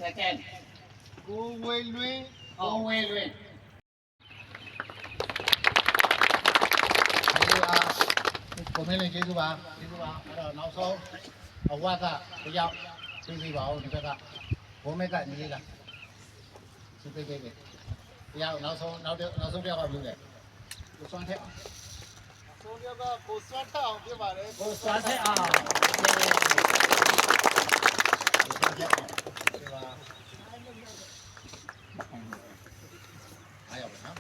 second ကိုဝေလွင် ကိုဝေလွင် ကိုမင်းလေးကျေးဇူးပါအဲ့တော့နောက်ဆုံးအဝတ်ကတယောက်ပြီးစီပါအောင်ဒီဘက်ကဘုံမဲ့ကနေလားစုပေးပေးတယောက်နောက်ဆုံးတယောက်ကဘယ်လိုလဲကိုစွမ်းထက်ဆုံးတယောက်ကကိုစွမ်းထက်အောင်ပြပါတယ် ကိုစွမ်းထက်အောင် အားရပါနော်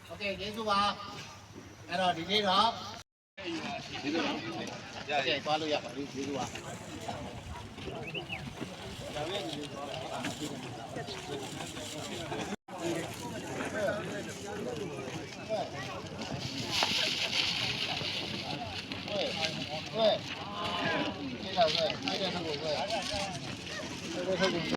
โอเคကျေးဇူးပါအဲ့တော့ဒီနေ့တော့ကျေးဇူးပါရရသွားလို့ရပါပြီကျေးဇူးပါ对，这个对，这个是我对，这个是我。